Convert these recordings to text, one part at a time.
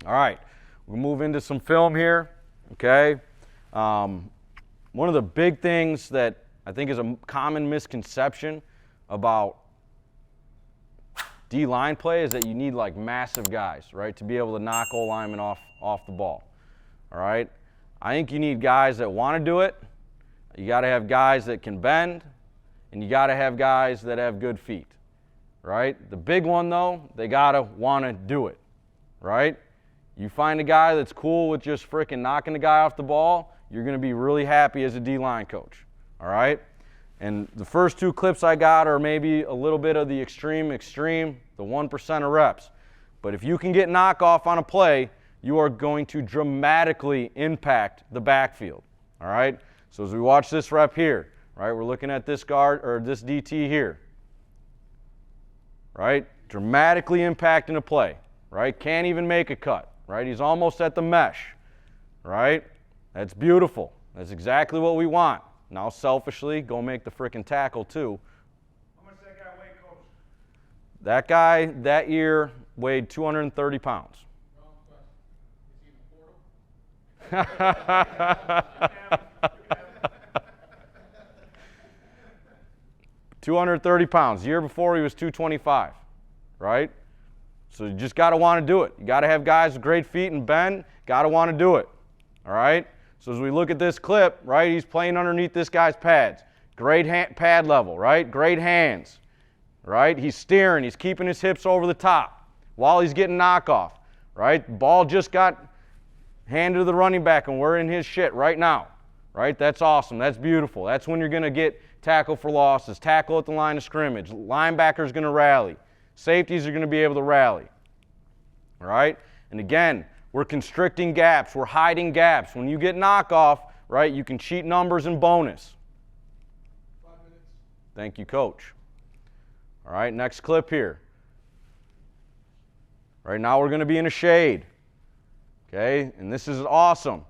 All right, we'll move into some film here, okay? One of the big things that I think is a common misconception about D-line play is that you need like massive guys, right, to be able to knock O-linemen off the ball, all right? I think you need guys that want to do it. You got to have guys that can bend, and you got to have guys that have good feet, right? The big one, though, they got to want to do it, right? You find a guy that's cool with just freaking knocking the guy off the ball, you're going to be really happy as a D-line coach, all right? And the first two clips I got are maybe a little bit of the extreme, the 1% of reps. But if you can get knockoff on a play, you are going to dramatically impact the backfield, all right? So as we watch this rep here, right, we're looking at this guard or this DT here, right? Dramatically impacting a play, right? Can't even make a cut, right? He's almost at the mesh, right? That's beautiful. That's exactly what we want. Now, selfishly, go make the frickin' tackle, too. How much does that guy weigh, Coach? That guy, that year, weighed 230 pounds. Wrong question. Is he in the portal? 230 pounds. The year before, he was 225, right? So you just got to want to do it. You got to have guys with great feet and bend. Got to want to do it, all right? So as we look at this clip, right, he's playing underneath this guy's pads. Great pad level, right? Great hands, right? He's steering. He's keeping his hips over the top while he's getting knockoff, right? Ball just got handed to the running back, and we're in his shit right now, right? That's awesome. That's beautiful. That's when you're going to get tackle for losses, tackle at the line of scrimmage. Linebacker's going to rally. Safeties are going to be able to rally, all right? And again, we're constricting gaps. We're hiding gaps. When you get knockoff, right, you can cheat numbers and bonus. 5 minutes. Thank you, Coach. All right, next clip here. Right now we're going to be in a shade, okay? And this is awesome.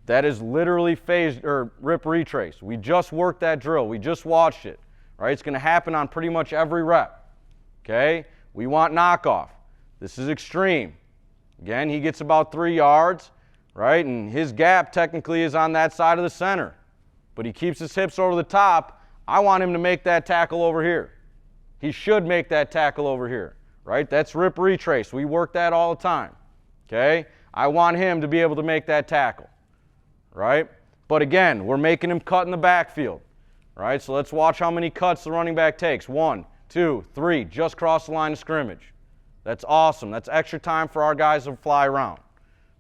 That is literally phased or rip retrace. We just worked that drill. We just watched it, right? It's going to happen on pretty much every rep, okay? We want knockoff. This is extreme. Again, he gets about 3 yards, right? And his gap technically is on that side of the center. But he keeps his hips over the top. I want him to make that tackle over here. He should make that tackle over here, right? That's rip retrace. We work that all the time, okay? I want him to be able to make that tackle, right? But again, we're making him cut in the backfield, right? So let's watch how many cuts the running back takes. 1, 2, 3, just cross the line of scrimmage. That's awesome. That's extra time for our guys to fly around,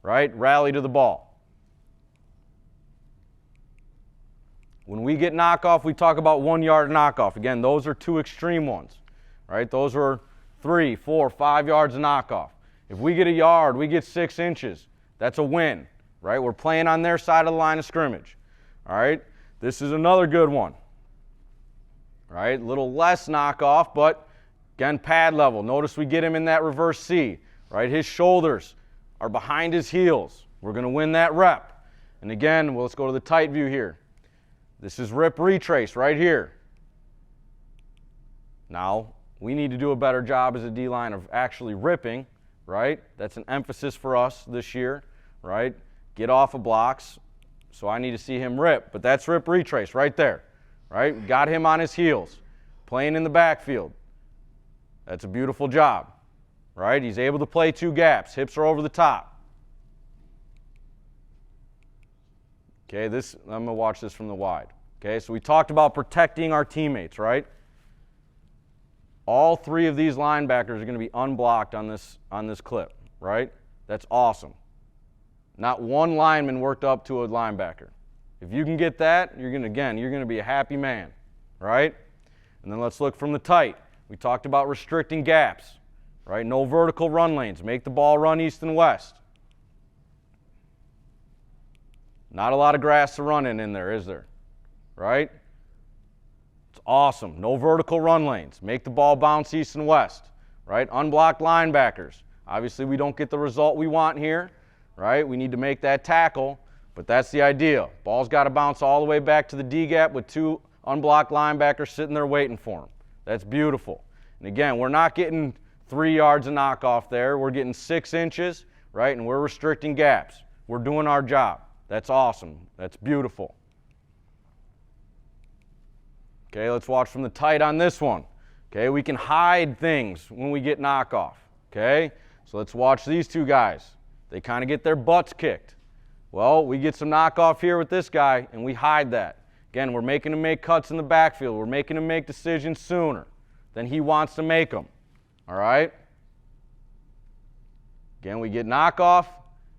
right? Rally to the ball. When we get knockoff, we talk about 1 yard knockoff. Again, those are two extreme ones, right? Those are 3, 4, 5 yards of knockoff. If we get a yard, we get 6 inches. That's a win, right? We're playing on their side of the line of scrimmage, all right? This is another good one, right? A little less knockoff, but again, pad level. Notice we get him in that reverse C, right? His shoulders are behind his heels. We're going to win that rep. And again, well, let's go to the tight view here. This is rip retrace right here. Now, we need to do a better job as a D-line of actually ripping, right? That's an emphasis for us this year, right? Get off of blocks. So I need to see him rip. But that's rip retrace right there, right? Got him on his heels, playing in the backfield. That's a beautiful job, right? He's able to play 2 gaps. Hips are over the top. Okay, I'm going to watch this from the wide. Okay, so we talked about protecting our teammates, right? All 3 of these linebackers are going to be unblocked on this clip, right? That's awesome. Not one lineman worked up to a linebacker. If you can get that, you're going to be a happy man, right? And then let's look from the tight. We talked about restricting gaps, right? No vertical run lanes. Make the ball run east and west. Not a lot of grass to run in there, is there? Right? It's awesome. No vertical run lanes. Make the ball bounce east and west, right? Unblocked linebackers. Obviously, we don't get the result we want here, right? We need to make that tackle, but that's the idea. Ball's got to bounce all the way back to the D gap with 2 unblocked linebackers sitting there waiting for him. That's beautiful. And again, we're not getting 3 yards of knockoff there. We're getting 6 inches. right? And we're restricting gaps. We're doing our job. That's awesome. That's beautiful. Okay, let's watch from the tight on this one. Okay, we can hide things when we get knockoff. Okay, so let's watch these two guys. They kind of get their butts kicked. Well, we get some knockoff here with this guy, and we hide that. Again, we're making him make cuts in the backfield. We're making him make decisions sooner than he wants to make them. All right? Again, we get knockoff.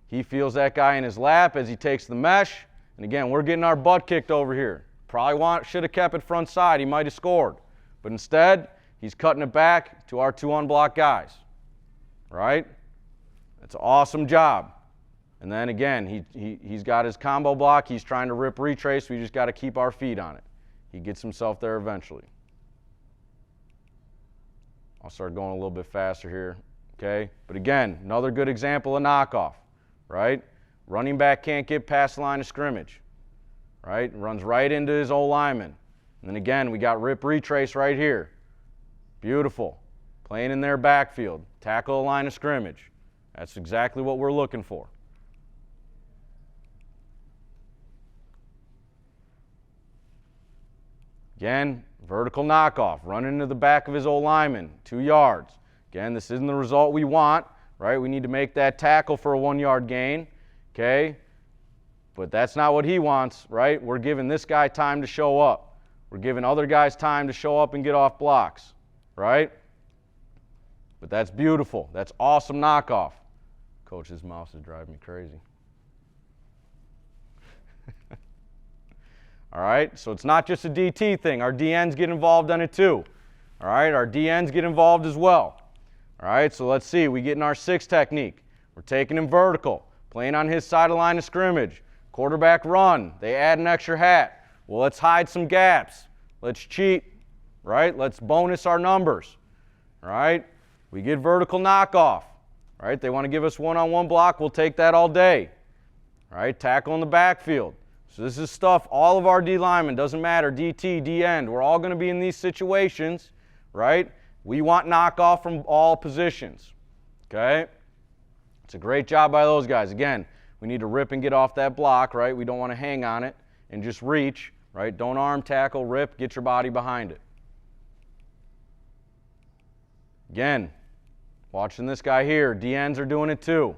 He feels that guy in his lap as he takes the mesh. And again, we're getting our butt kicked over here. Probably should have kept it front side. He might have scored. But instead, he's cutting it back to our two unblocked guys. Right? That's an awesome job. And then again, he's got his combo block. He's trying to rip retrace. We just got to keep our feet on it. He gets himself there eventually. I'll start going a little bit faster here. Okay? But again, another good example of knockoff. Right? Running back can't get past the line of scrimmage. Right? Runs right into his old lineman. And then again, we got rip retrace right here. Beautiful. Playing in their backfield. Tackle the line of scrimmage. That's exactly what we're looking for. Again, vertical knockoff. Run into the back of his old lineman. 2 yards. Again, this isn't the result we want. Right? We need to make that tackle for a 1-yard gain. Okay? But that's not what he wants, right? We're giving this guy time to show up. We're giving other guys time to show up and get off blocks, right? But that's beautiful. That's awesome knockoff. Coach's mouse is driving me crazy. All right, so it's not just a DT thing. Our DNs get involved on it too. All right, our DNs get involved as well. All right, so let's see. We get in our 6 technique. We're taking him vertical, playing on his side of line of scrimmage. Quarterback run. They add an extra hat. Well, let's hide some gaps. Let's cheat, right? Let's bonus our numbers, right? We get vertical knockoff, right? They want to give us one-on-one block. We'll take that all day, right? Tackle in the backfield. So this is stuff all of our D linemen, doesn't matter, DT, D end, we're all going to be in these situations, right? We want knockoff from all positions, okay? It's a great job by those guys. Again, we need to rip and get off that block, right? We don't want to hang on it and just reach, right? Don't arm tackle, rip, get your body behind it. Again, watching this guy here, DNs are doing it too,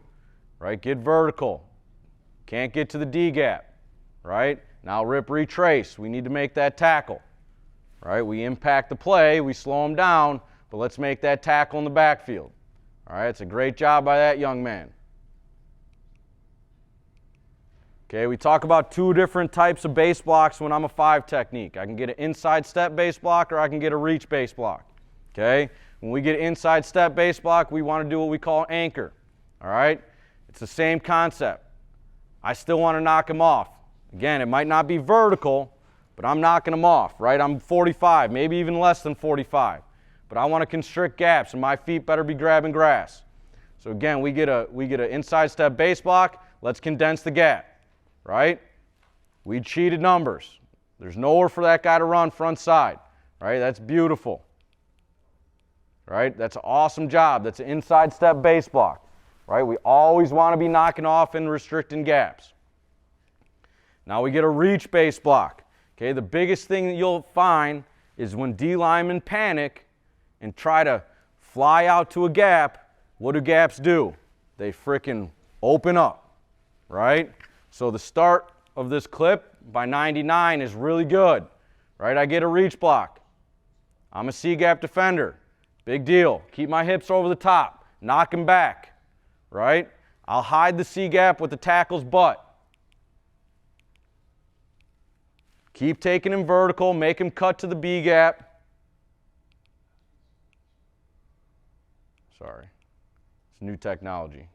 right? Get vertical. Can't get to the D gap, right? Now rip, retrace. We need to make that tackle, right? We impact the play, we slow him down, but let's make that tackle in the backfield. All right, it's a great job by that young man. Okay, we talk about 2 different types of base blocks when I'm a 5 technique. I can get an inside step base block or I can get a reach base block. Okay, when we get inside step base block, we want to do what we call anchor. All right, it's the same concept. I still want to knock him off. Again, it might not be vertical, but I'm knocking him off, right? I'm 45, maybe even less than 45. But I want to constrict gaps, and my feet better be grabbing grass. So again, we get an inside step base block. Let's condense the gap. Right? We cheated numbers. There's nowhere for that guy to run front side. Right? That's beautiful. Right? That's an awesome job. That's an inside step base block. Right? We always want to be knocking off and restricting gaps. Now we get a reach base block. Okay, the biggest thing that you'll find is when D linemen panic and try to fly out to a gap, what do gaps do? They frickin' open up. Right? So the start of this clip by 99 is really good, right? I get a reach block. I'm a C-gap defender. Big deal. Keep my hips over the top. Knock him back, right? I'll hide the C-gap with the tackle's butt. Keep taking him vertical. Make him cut to the B-gap. Sorry. It's new technology.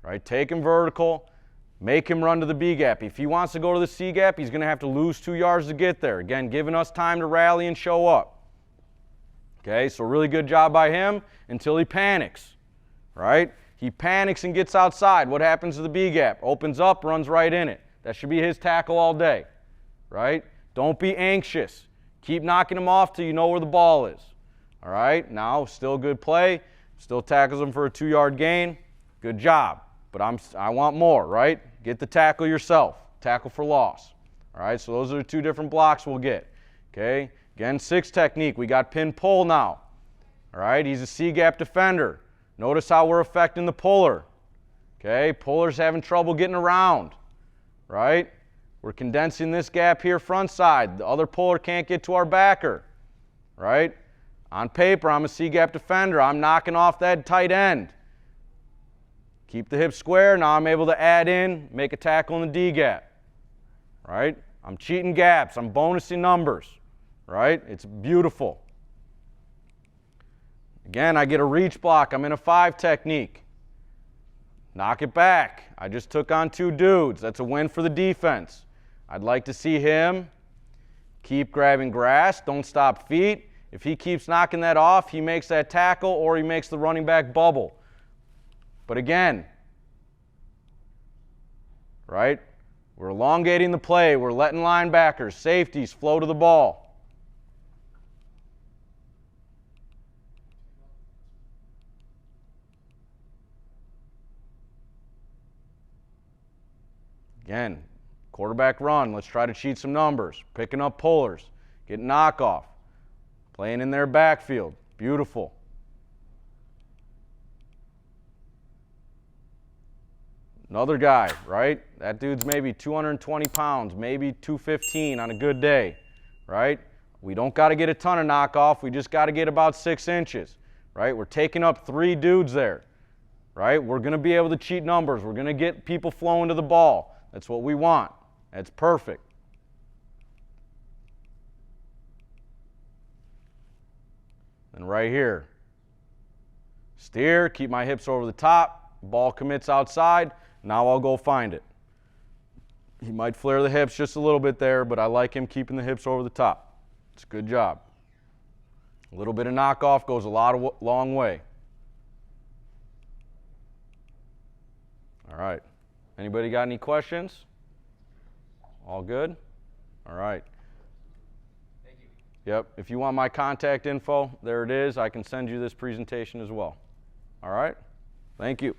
Right? Take him vertical, make him run to the B gap. If he wants to go to the C gap, he's going to have to lose 2 yards to get there. Again, giving us time to rally and show up. Okay, so really good job by him until he panics. Right? He panics and gets outside. What happens to the B gap? Opens up, runs right in it. That should be his tackle all day. Right? Don't be anxious. Keep knocking him off till you know where the ball is. All right? Now, still good play. Still tackles him for a 2-yard gain. Good job. But I want more, right? Get the tackle yourself. Tackle for loss. All right, so those are the 2 different blocks we'll get. Okay, again, 6 technique. We got pin pull now. All right, he's a C-gap defender. Notice how we're affecting the puller. Okay, puller's having trouble getting around. Right? We're condensing this gap here front side. The other puller can't get to our backer. Right? On paper, I'm a C-gap defender. I'm knocking off that tight end. Keep the hip square. Now I'm able to add in, make a tackle in the D-gap. Right? I'm cheating gaps. I'm bonusing numbers. Right? It's beautiful. Again, I get a reach block. I'm in a 5 technique. Knock it back. I just took on 2 dudes. That's a win for the defense. I'd like to see him keep grabbing grass. Don't stop feet. If he keeps knocking that off, he makes that tackle or he makes the running back bubble. But again, right? We're elongating the play. We're letting linebackers, safeties flow to the ball. Again, quarterback run. Let's try to cheat some numbers. Picking up pullers. Getting knockoff. Playing in their backfield. Beautiful. Another guy, right? That dude's maybe 220 pounds, maybe 215 on a good day, right? We don't got to get a ton of knockoff. We just got to get about 6 inches, right? We're taking up 3 dudes there, right? We're going to be able to cheat numbers. We're going to get people flowing to the ball. That's what we want. That's perfect. And right here, steer, keep my hips over the top, ball commits outside, now I'll go find it. He might flare the hips just a little bit there, but I like him keeping the hips over the top. It's a good job. A little bit of knockoff goes a long way. All right. Anybody got any questions? All good? All right. Thank you. Yep. If you want my contact info, there it is. I can send you this presentation as well. All right? Thank you.